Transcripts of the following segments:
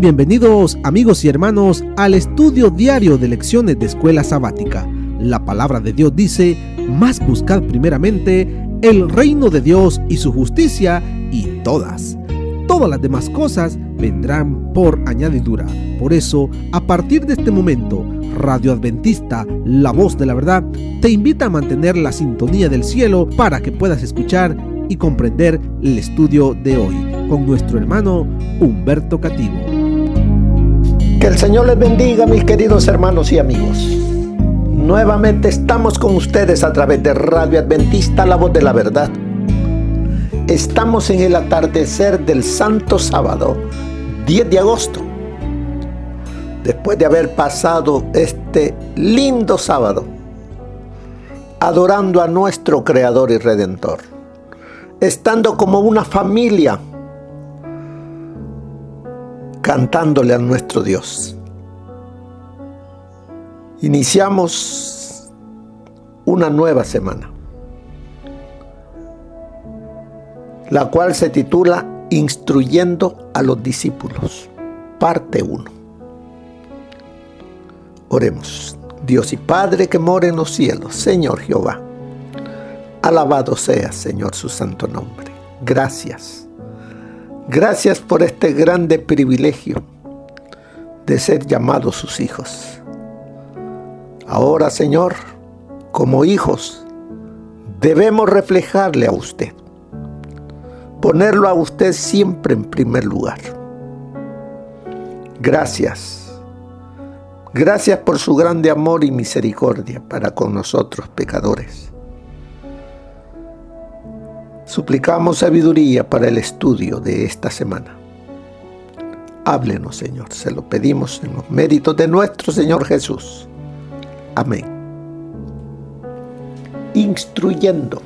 Bienvenidos amigos y hermanos al estudio diario de lecciones de Escuela Sabática. La palabra de Dios dice: mas buscad primeramente el reino de Dios y su justicia, y todas las demás cosas vendrán por añadidura. Por eso, a partir de este momento, Radio Adventista, la voz de la verdad, te invita a mantener la sintonía del cielo para que puedas escuchar y comprender el estudio de hoy con nuestro hermano Humberto Cativo. Que el Señor les bendiga, mis queridos hermanos y amigos. Nuevamente estamos con ustedes a través de Radio Adventista, la voz de la verdad. Estamos en el atardecer del Santo Sábado, 10 de agosto. Después de haber pasado este lindo sábado, adorando a nuestro Creador y Redentor, estando como una familia, cantándole a nuestro Dios. Iniciamos una nueva semana, la cual se titula Instruyendo a los discípulos, parte 1. Oremos. Dios y Padre que mora en los cielos, Señor Jehová, alabado sea, Señor, su santo nombre. Gracias. Gracias por este grande privilegio de ser llamados sus hijos. Ahora, Señor, como hijos, debemos reflejarle a usted, ponerlo a usted siempre en primer lugar. Gracias. Gracias por su grande amor y misericordia para con nosotros pecadores. Suplicamos sabiduría para el estudio de esta semana. Háblenos, Señor, se lo pedimos en los méritos de nuestro Señor Jesús. Amén. Instruyendo.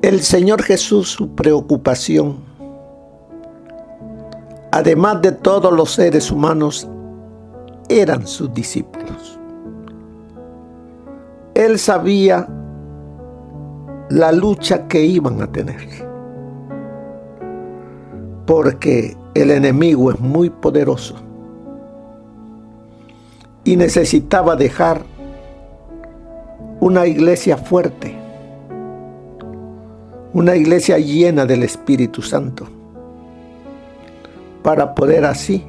El Señor Jesús, su preocupación, además de todos los seres humanos, eran sus discípulos. Él sabía la lucha que iban a tener, porque el enemigo es muy poderoso y necesitaba dejar una iglesia fuerte, una iglesia llena del Espíritu Santo, para poder así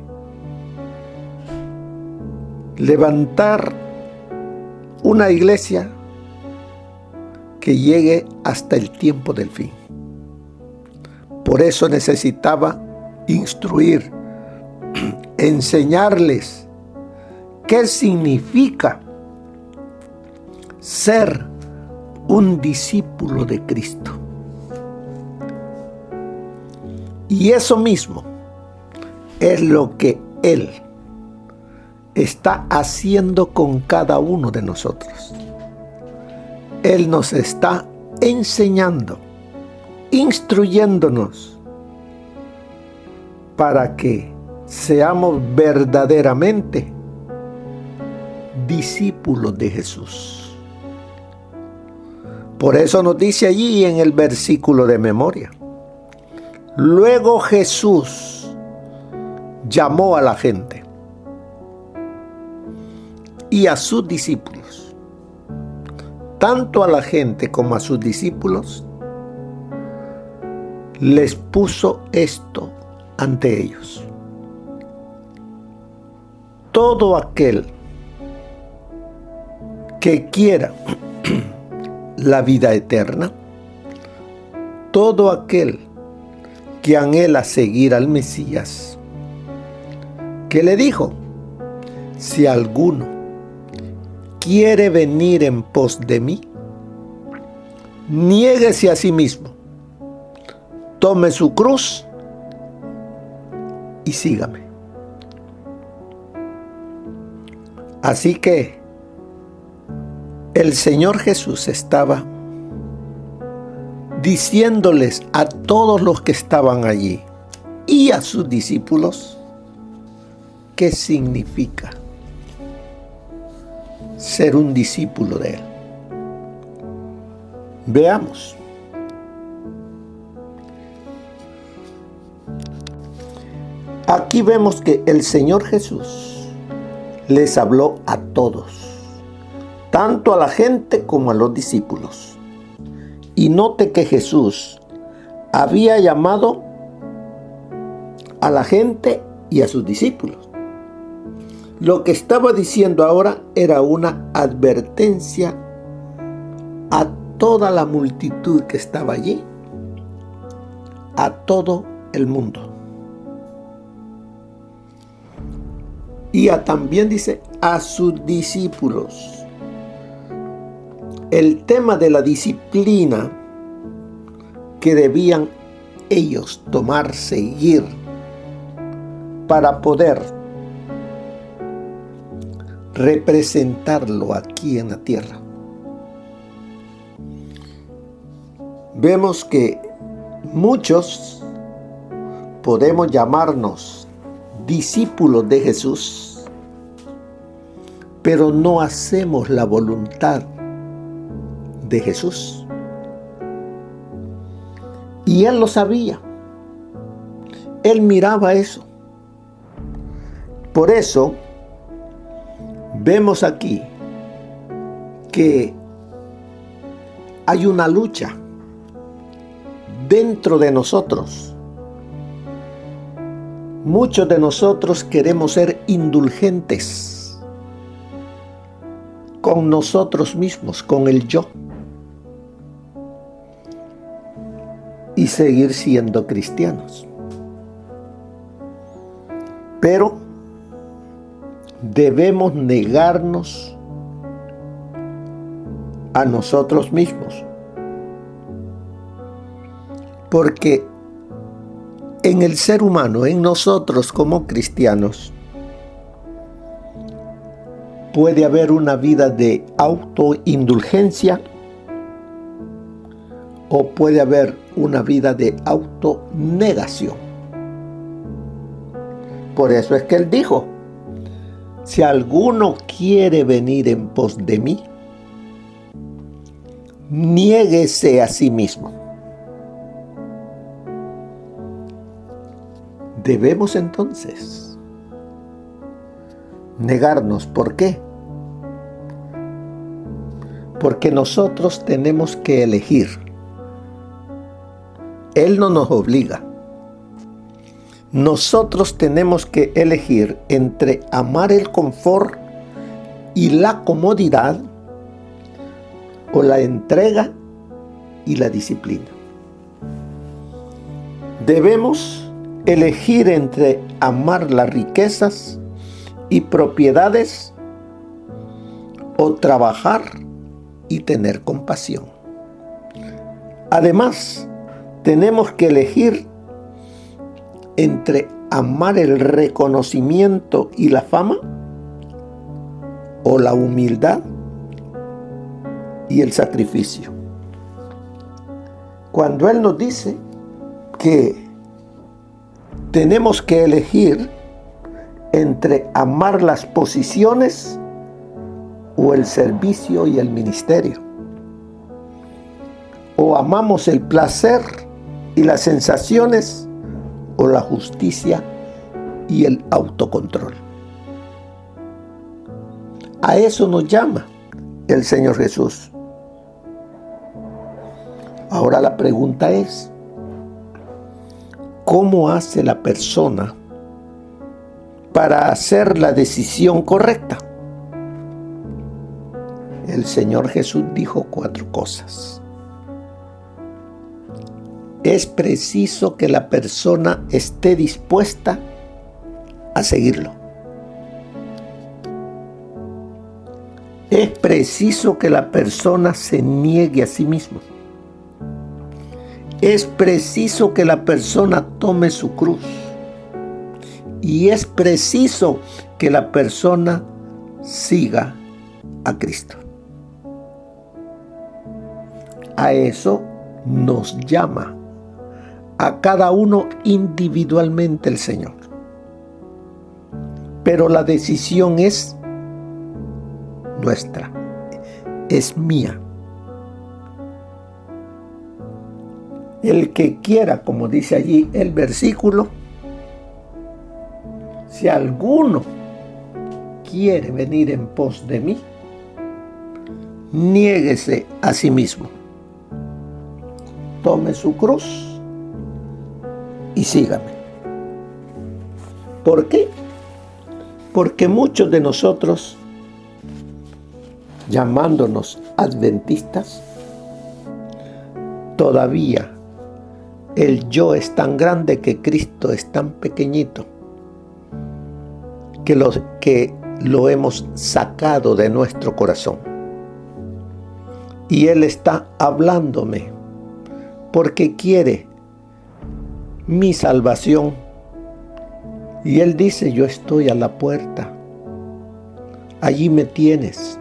levantar una iglesia que llegue hasta el tiempo del fin. Por eso necesitaba instruir, enseñarles qué significa ser un discípulo de Cristo. Y eso mismo es lo que Él está haciendo con cada uno de nosotros. Él nos está enseñando, instruyéndonos para que seamos verdaderamente discípulos de Jesús. Por eso nos dice allí en el versículo de memoria: luego Jesús llamó a la gente y a sus discípulos. Tanto a la gente como a sus discípulos les puso esto ante ellos: todo aquel que quiera la vida eterna, todo aquel que anhela seguir al Mesías, que le dijo: si alguno quiere venir en pos de mí, niéguese a sí mismo, tome su cruz y sígame. Así que el Señor Jesús estaba diciéndoles a todos los que estaban allí y a sus discípulos qué significa ser un discípulo de Él. Veamos. Aquí vemos que el Señor Jesús les habló a todos, tanto a la gente como a los discípulos. Y note que Jesús había llamado a la gente y a sus discípulos. Lo que estaba diciendo ahora era una advertencia a toda la multitud que estaba allí, a todo el mundo. Y también dice a sus discípulos. El tema de la disciplina que debían ellos tomar, seguir, para poder representarlo aquí en la tierra. Vemos que muchos podemos llamarnos discípulos de Jesús, pero no hacemos la voluntad de Jesús. Y Él lo sabía. Él miraba eso. Por eso vemos aquí que hay una lucha dentro de nosotros. Muchos de nosotros queremos ser indulgentes con nosotros mismos, con el yo, y seguir siendo cristianos. Pero debemos negarnos a nosotros mismos, porque en el ser humano, en nosotros como cristianos, puede haber una vida de autoindulgencia o puede haber una vida de autonegación. Por eso es que Él dijo: si alguno quiere venir en pos de mí, niéguese a sí mismo. Debemos entonces negarnos. ¿Por qué? Porque nosotros tenemos que elegir. Él no nos obliga. Nosotros tenemos que elegir entre amar el confort y la comodidad, o la entrega y la disciplina. Debemos elegir entre amar las riquezas y propiedades o trabajar y tener compasión. Además, tenemos que elegir entre amar el reconocimiento y la fama o la humildad y el sacrificio. Cuando Él nos dice que tenemos que elegir entre amar las posiciones o el servicio y el ministerio, o amamos el placer y las sensaciones o la justicia y el autocontrol. A eso nos llama el Señor Jesús. Ahora la pregunta es: ¿cómo hace la persona para hacer la decisión correcta? El Señor Jesús dijo 4 cosas. Es preciso que la persona esté dispuesta a seguirlo. Es preciso que la persona se niegue a sí mismo. Es preciso que la persona tome su cruz. Y es preciso que la persona siga a Cristo. A eso nos llama a cada uno individualmente el Señor. Pero la decisión es nuestra, es mía. El que quiera, como dice allí el versículo, si alguno quiere venir en pos de mí, niéguese a sí mismo, tome su cruz y sígame. ¿Por qué? Porque muchos de nosotros, llamándonos adventistas, todavía el yo es tan grande que Cristo es tan pequeñito que lo hemos sacado de nuestro corazón. Y Él está hablándome porque quiere mi salvación. Y Él dice, yo estoy a la puerta. Allí me tienes.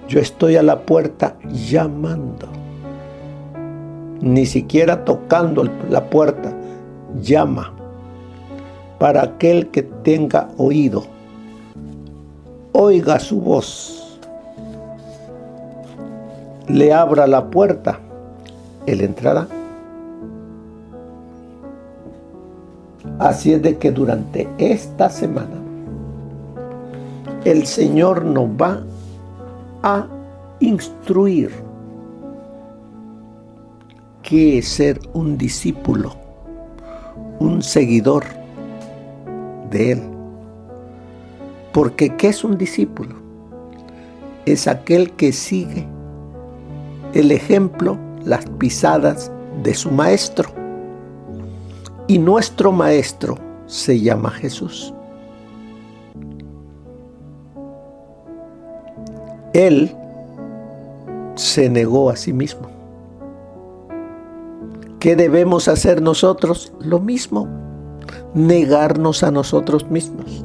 Yo estoy a la puerta llamando. Ni siquiera tocando la puerta. Llama. Para aquel que tenga oído, oiga su voz, le abra la puerta, Él entrará. Así es de que durante esta semana el Señor nos va a instruir qué es ser un discípulo, un seguidor de Él. Porque ¿qué es un discípulo? Es aquel que sigue el ejemplo, las pisadas de su maestro. Y nuestro maestro se llama Jesús. Él se negó a sí mismo. ¿Qué debemos hacer nosotros? Lo mismo. Negarnos a nosotros mismos.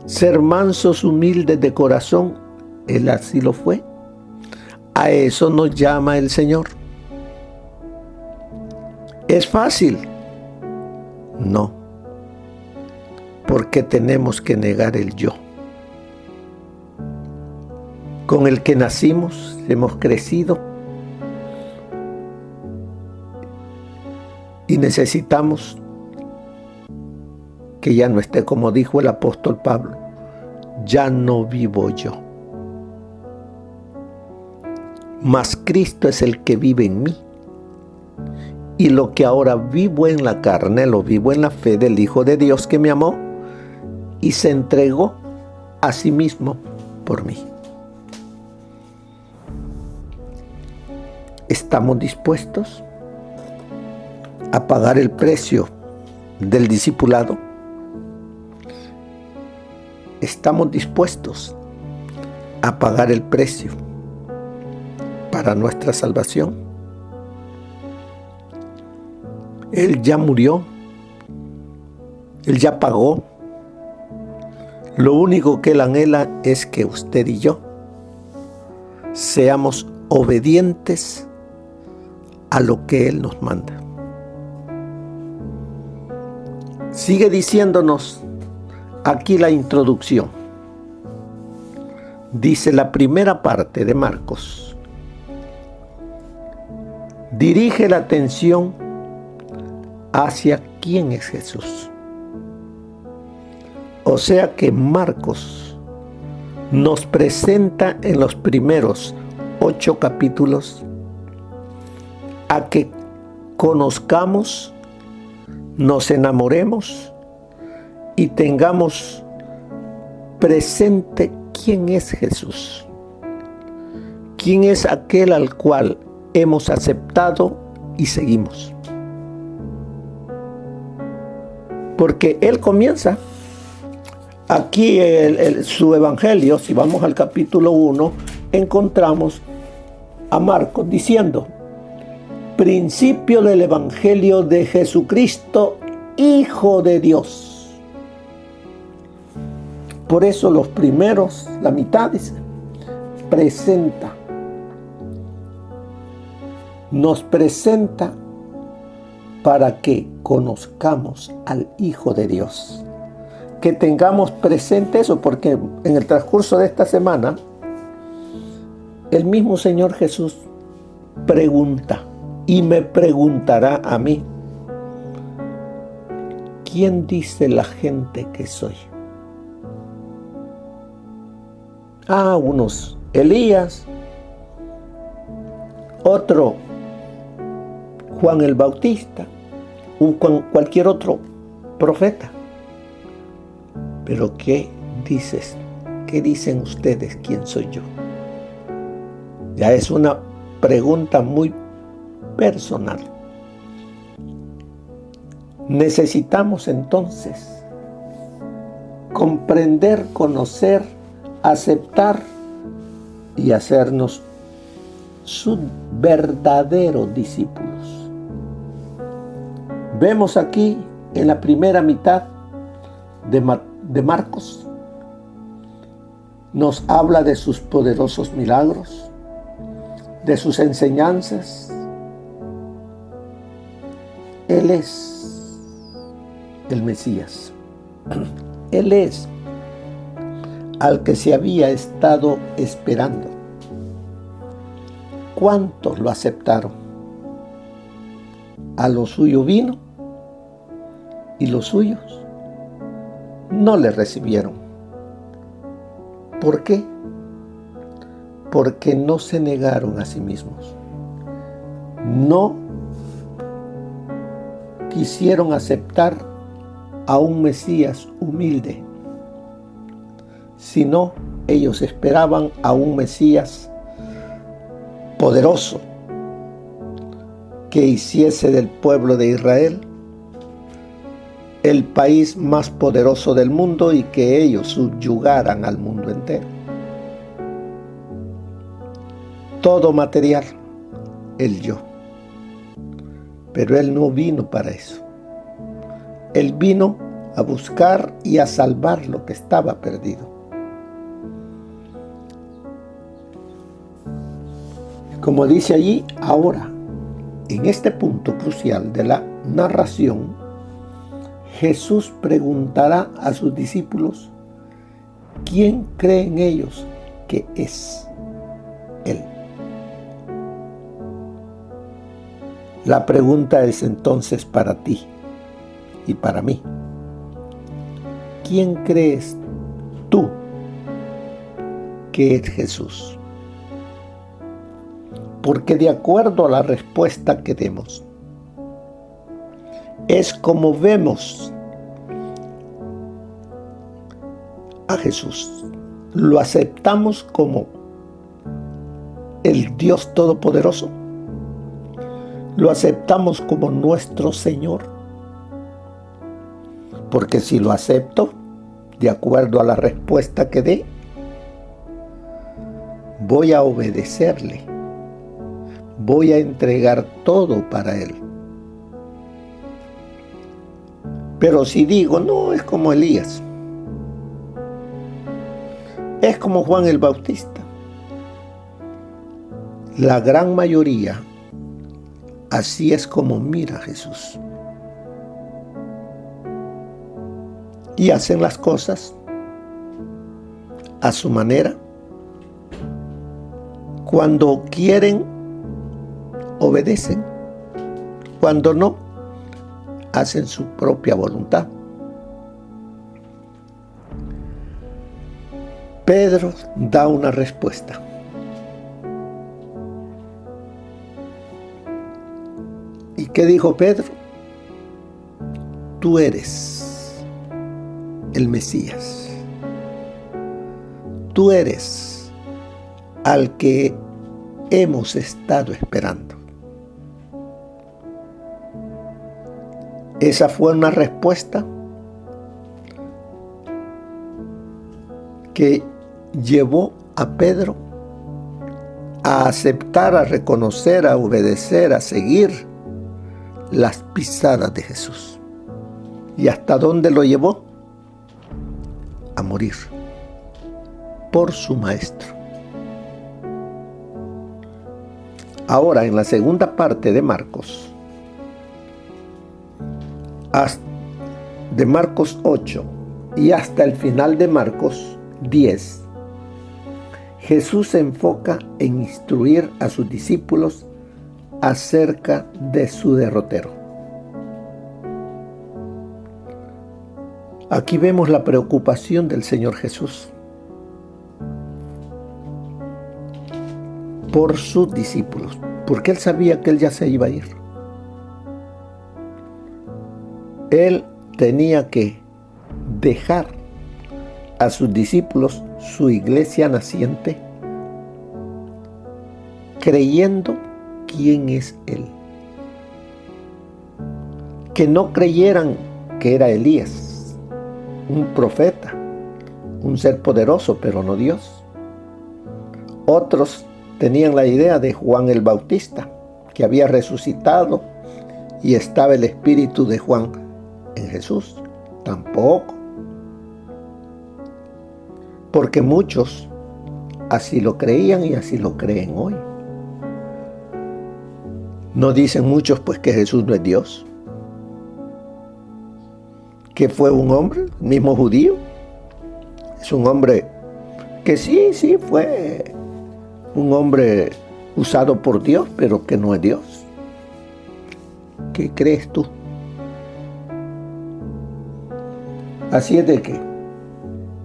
Ser mansos, humildes de corazón, Él así lo fue. A eso nos llama el Señor. ¿Es fácil? No, porque tenemos que negar el yo. Con el que nacimos, hemos crecido y necesitamos que ya no esté, como dijo el apóstol Pablo, ya no vivo yo, mas Cristo es el que vive en mí. Y lo que ahora vivo en la carne, lo vivo en la fe del Hijo de Dios que me amó y se entregó a sí mismo por mí. ¿Estamos dispuestos a pagar el precio del discipulado? ¿Estamos dispuestos a pagar el precio para nuestra salvación? Él ya murió, Él ya pagó. Lo único que Él anhela es que usted y yo seamos obedientes a lo que Él nos manda. Sigue diciéndonos aquí la introducción. Dice la primera parte de Marcos. Dirige la atención hacia quién es Jesús. O sea que Marcos nos presenta en los primeros 8 capítulos a que conozcamos, nos enamoremos y tengamos presente quién es Jesús. Quién es aquel al cual hemos aceptado y seguimos. Porque Él comienza aquí su evangelio. Si vamos al capítulo 1, encontramos a Marcos diciendo: principio del evangelio de Jesucristo, Hijo de Dios. Por eso los primeros, la mitad dice, nos presenta para que conozcamos al Hijo de Dios. Que tengamos presente eso, porque en el transcurso de esta semana, el mismo Señor Jesús pregunta y me preguntará a mí: ¿quién dice la gente que soy? Unos Elías, otro Juan el Bautista, cualquier otro profeta. Pero ¿qué dices? ¿Qué dicen ustedes? ¿Quién soy yo? Ya es una pregunta muy personal. Necesitamos entonces comprender, conocer, aceptar y hacernos sus verdaderos discípulos. Vemos aquí en la primera mitad de Marcos, nos habla de sus poderosos milagros, de sus enseñanzas. Él es el Mesías. Él es al que se había estado esperando. ¿Cuántos lo aceptaron? A lo suyo vino y los suyos no le recibieron. ¿Por qué? Porque no se negaron a sí mismos. No quisieron aceptar a un Mesías humilde, sino ellos esperaban a un Mesías poderoso que hiciese del pueblo de Israel el país más poderoso del mundo y que ellos subyugaran al mundo entero. Todo material, el yo. Pero Él no vino para eso. Él vino a buscar y a salvar lo que estaba perdido. Como dice allí, ahora, en este punto crucial de la narración, Jesús preguntará a sus discípulos quién creen ellos que es Él. La pregunta es entonces para ti y para mí. ¿Quién crees tú que es Jesús? Porque de acuerdo a la respuesta que demos, es como vemos a Jesús. ¿Lo aceptamos como el Dios Todopoderoso? ¿Lo aceptamos como nuestro Señor? Porque si lo acepto, de acuerdo a la respuesta que dé, voy a obedecerle. Voy a entregar todo para Él. Pero si digo, no, es como Elías, es como Juan el Bautista, la gran mayoría, así es como mira a Jesús. Y hacen las cosas a su manera. Cuando quieren, obedecen. Cuando no, hacen su propia voluntad. Pedro da una respuesta. ¿Y qué dijo Pedro? Tú eres el Mesías. Tú eres al que hemos estado esperando. Esa fue una respuesta que llevó a Pedro a aceptar, a reconocer, a obedecer, a seguir las pisadas de Jesús. ¿Y hasta dónde lo llevó? A morir por su maestro. Ahora, en la segunda parte de Marcos, de Marcos 8 y hasta el final de Marcos 10, Jesús se enfoca en instruir a sus discípulos acerca de su derrotero. Aquí vemos la preocupación del Señor Jesús por sus discípulos, porque Él sabía que Él ya se iba a ir. Él tenía que dejar a sus discípulos su iglesia naciente, creyendo quién es Él. Que no creyeran que era Elías, un profeta, un ser poderoso, pero no Dios. Otros tenían la idea de Juan el Bautista, que había resucitado y estaba el espíritu de Juan en Jesús. Tampoco. Porque muchos así lo creían y así lo creen hoy. ¿No dicen muchos pues que Jesús no es Dios? ¿Que fue un hombre, el mismo judío? Es un hombre que sí fue un hombre usado por Dios, pero que no es Dios. ¿Qué crees tú? Así es de que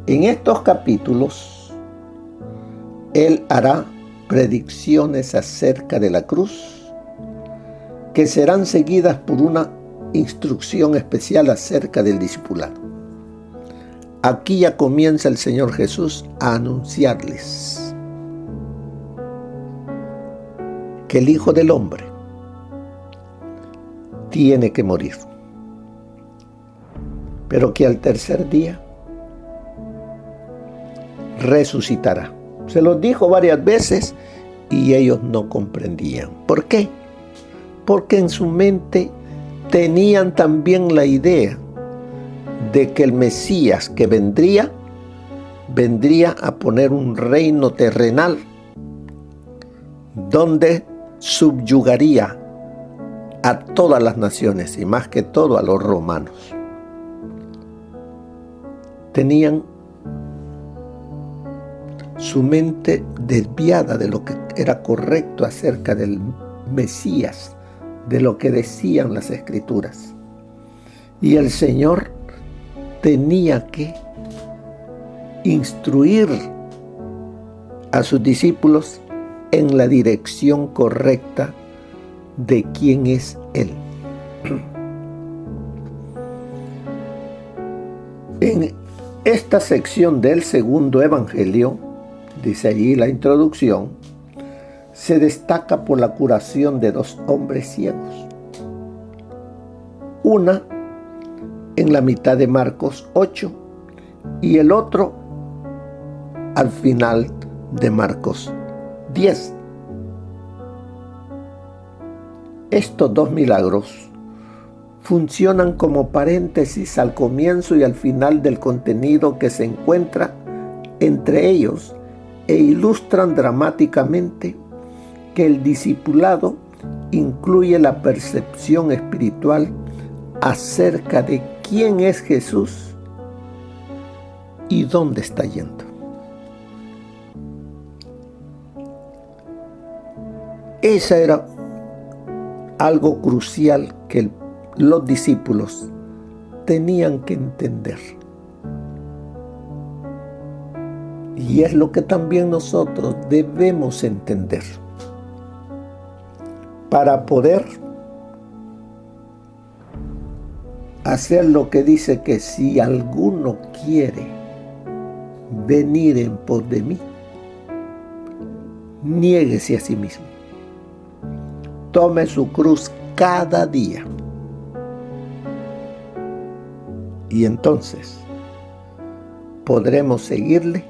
en estos capítulos Él hará predicciones acerca de la cruz que serán seguidas por una instrucción especial acerca del discipulado. Aquí ya comienza el Señor Jesús a anunciarles que el Hijo del Hombre tiene que morir, pero que al tercer día resucitará. Se los dijo varias veces y ellos no comprendían. ¿Por qué? Porque en su mente tenían también la idea de que el Mesías que vendría a poner un reino terrenal donde subyugaría a todas las naciones y más que todo a los romanos. Tenían su mente desviada de lo que era correcto acerca del Mesías, de lo que decían las Escrituras. Y el Señor tenía que instruir a sus discípulos en la dirección correcta de quién es Él. En esta sección del segundo evangelio, dice allí la introducción, se destaca por la curación de 2 hombres ciegos. Una en la mitad de Marcos 8 y el otro al final de Marcos 10. Estos 2 milagros funcionan como paréntesis al comienzo y al final del contenido que se encuentra entre ellos e ilustran dramáticamente que el discipulado incluye la percepción espiritual acerca de quién es Jesús y dónde está yendo. Esa era algo crucial que los discípulos tenían que entender. Y es lo que también nosotros debemos entender para poder hacer lo que dice que si alguno quiere venir en pos de mí, niéguese a sí mismo. Tome su cruz cada día. Y entonces podremos seguirle,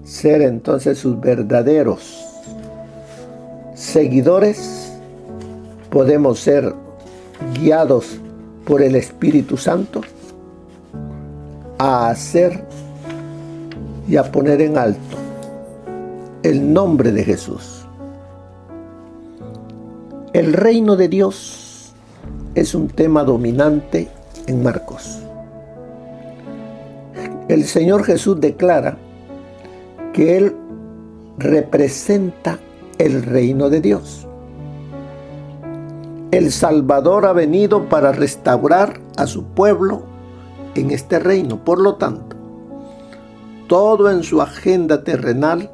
ser entonces sus verdaderos seguidores, podemos ser guiados por el Espíritu Santo a hacer y a poner en alto el nombre de Jesús. El reino de Dios es un tema dominante en Marcos. El Señor Jesús declara que Él representa el reino de Dios. El Salvador ha venido para restaurar a su pueblo en este reino. Por lo tanto, todo en su agenda terrenal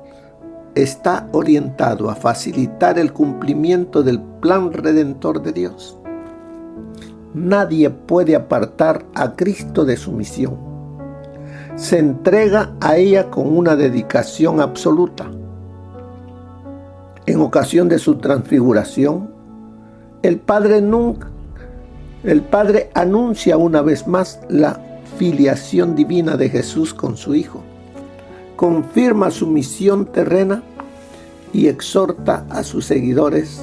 está orientado a facilitar el cumplimiento del plan redentor de Dios. Nadie puede apartar a Cristo de su misión. Se entrega a ella con una dedicación absoluta. En ocasión de su transfiguración, el Padre anuncia una vez más la filiación divina de Jesús con su Hijo. Confirma su misión terrena y exhorta a sus seguidores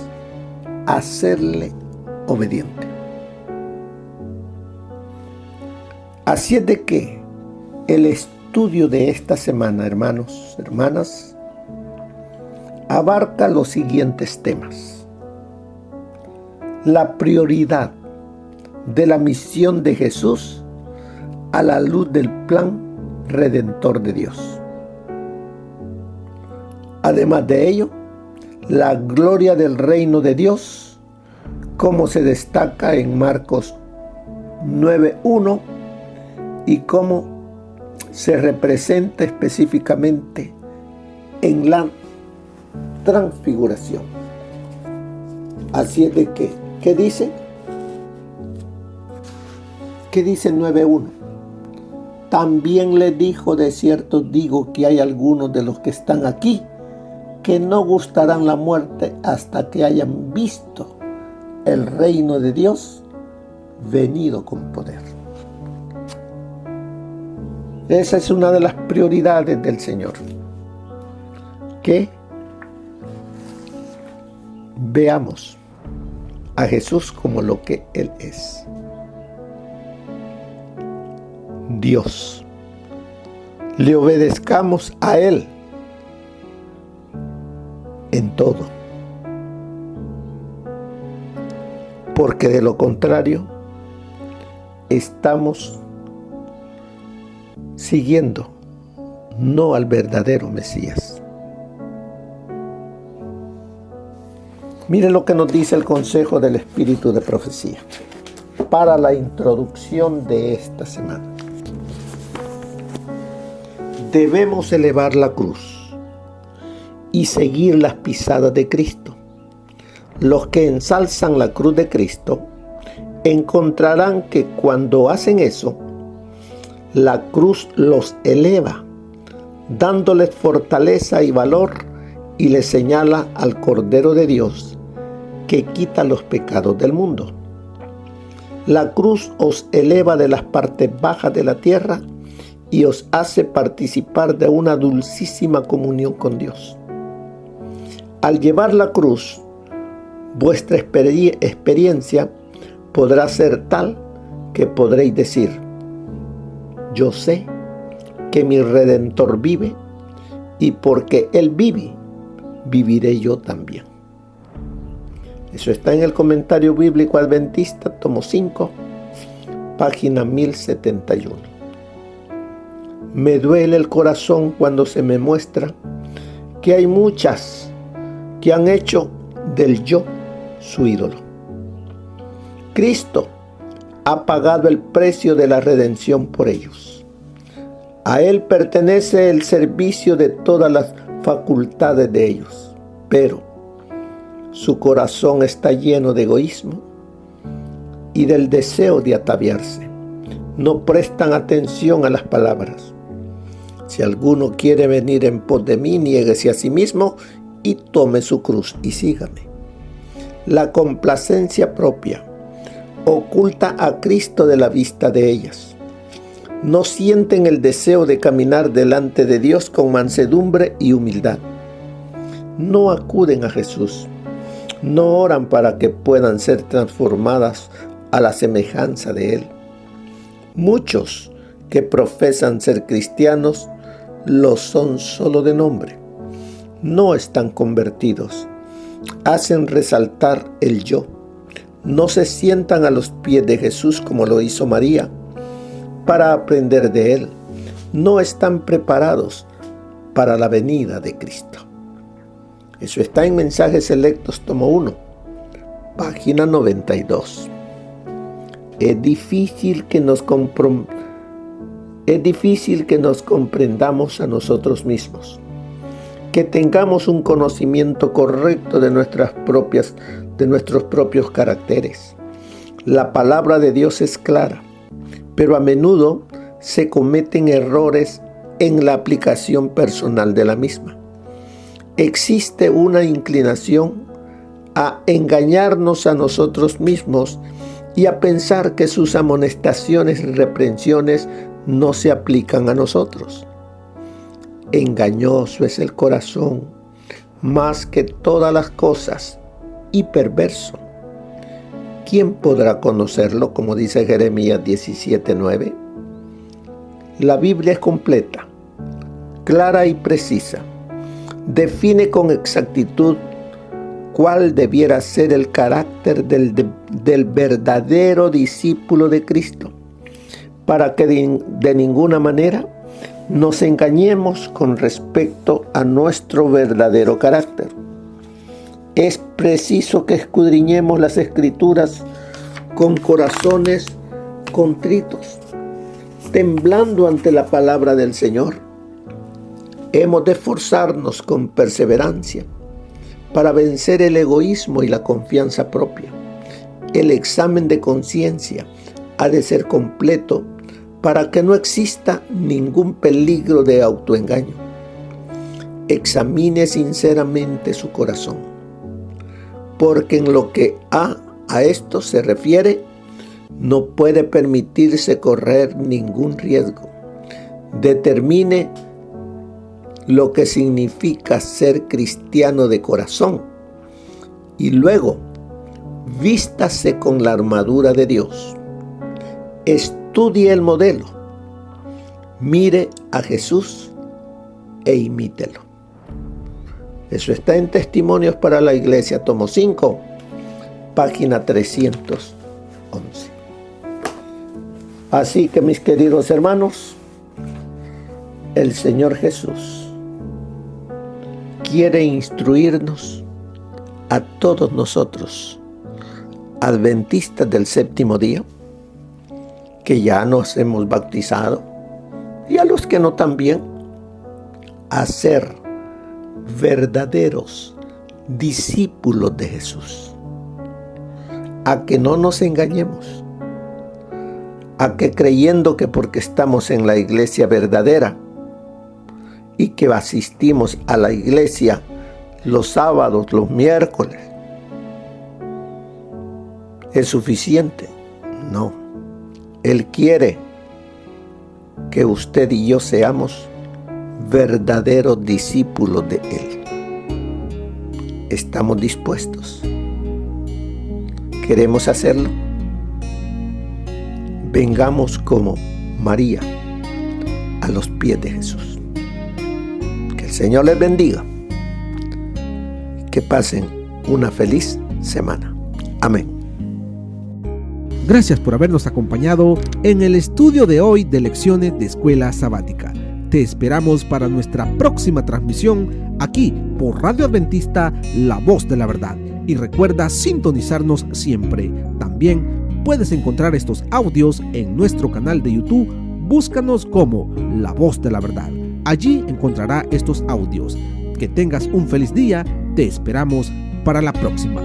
a serle obediente. Así es de que el estudio de esta semana, hermanos, hermanas, abarca los siguientes temas. La prioridad de la misión de Jesús a la luz del plan redentor de Dios. Además de ello, la gloria del reino de Dios, como se destaca en Marcos 9:1 y cómo se representa específicamente en la transfiguración. Así es de que, ¿qué dice? ¿Qué dice 9:1? También le dijo: de cierto digo que hay algunos de los que están aquí que no gustarán la muerte hasta que hayan visto el reino de Dios venido con poder. Esa es una de las prioridades del Señor. Que veamos a Jesús como lo que Él es. Dios. Le obedezcamos a Él en todo. Porque de lo contrario, estamos siguiendo no al verdadero Mesías. Miren lo que nos dice el Consejo del Espíritu de Profecía para la introducción de esta semana. Debemos elevar la cruz y seguir las pisadas de Cristo. Los que ensalzan la cruz de Cristo encontrarán que cuando hacen eso, la cruz los eleva, dándoles fortaleza y valor, y les señala al Cordero de Dios que quita los pecados del mundo. La cruz os eleva de las partes bajas de la tierra y os hace participar de una dulcísima comunión con Dios. Al llevar la cruz, vuestra experiencia podrá ser tal que podréis decir: yo sé que mi Redentor vive, y porque Él vive, viviré yo también. Eso está en el Comentario Bíblico Adventista, tomo 5, página 1071. Me duele el corazón cuando se me muestra que hay muchas que han hecho del yo su ídolo. Cristo ha pagado el precio de la redención por ellos. A Él pertenece el servicio de todas las facultades de ellos, pero su corazón está lleno de egoísmo y del deseo de ataviarse. No prestan atención a las palabras. Si alguno quiere venir en pos de mí, niéguese a sí mismo y tome su cruz y sígame. La complacencia propia oculta a Cristo de la vista de ellas. No sienten el deseo de caminar delante de Dios con mansedumbre y humildad. No acuden a Jesús. No oran para que puedan ser transformadas a la semejanza de Él. Muchos que profesan ser cristianos lo son solo de nombre. No están convertidos. Hacen resaltar el yo. No se sientan a los pies de Jesús como lo hizo María para aprender de Él. No están preparados para la venida de Cristo. Eso está en Mensajes Selectos, tomo 1, página 92. Es difícil que nos Es difícil que nos comprendamos a nosotros mismos, que tengamos un conocimiento correcto de nuestros propios caracteres. La palabra de Dios es clara, pero a menudo se cometen errores en la aplicación personal de la misma. Existe una inclinación a engañarnos a nosotros mismos y a pensar que sus amonestaciones y reprensiones no se aplican a nosotros. Engañoso es el corazón más que todas las cosas y perverso. ¿Quién podrá conocerlo? Como dice Jeremías 17:9. La Biblia es completa, clara y precisa. Define con exactitud cuál debiera ser el carácter del verdadero discípulo de Cristo, para que de ninguna manera nos engañemos con respecto a nuestro verdadero carácter. Es preciso que escudriñemos las Escrituras con corazones contritos, temblando ante la palabra del Señor. Hemos de esforzarnos con perseverancia para vencer el egoísmo y la confianza propia. El examen de conciencia ha de ser completo para que no exista ningún peligro de autoengaño. Examine sinceramente su corazón, porque en lo que a esto se refiere, no puede permitirse correr ningún riesgo. Determine lo que significa ser cristiano de corazón y luego vístase con la armadura de Dios. Estudie el modelo, mire a Jesús e imítelo. Eso está en Testimonios para la Iglesia, tomo 5, página 311. Así que, mis queridos hermanos, el Señor Jesús quiere instruirnos a todos nosotros, adventistas del séptimo día, que ya nos hemos bautizado, y a los que no también, a ser verdaderos discípulos de Jesús. A que no nos engañemos, a que creyendo que porque estamos en la iglesia verdadera y que asistimos a la iglesia los sábados, los miércoles, es suficiente. No, Él quiere que usted y yo seamos verdaderos discípulos de Él. ¿Estamos dispuestos? ¿Queremos hacerlo? Vengamos como María a los pies de Jesús. Que el Señor les bendiga. Que pasen una feliz semana. Amén. Gracias por habernos acompañado en el estudio de hoy de Lecciones de Escuela Sabática. Te esperamos para nuestra próxima transmisión aquí por Radio Adventista, La Voz de la Verdad. Y recuerda sintonizarnos siempre. También puedes encontrar estos audios en nuestro canal de YouTube. Búscanos como La Voz de la Verdad. Allí encontrará estos audios. Que tengas un feliz día. Te esperamos para la próxima.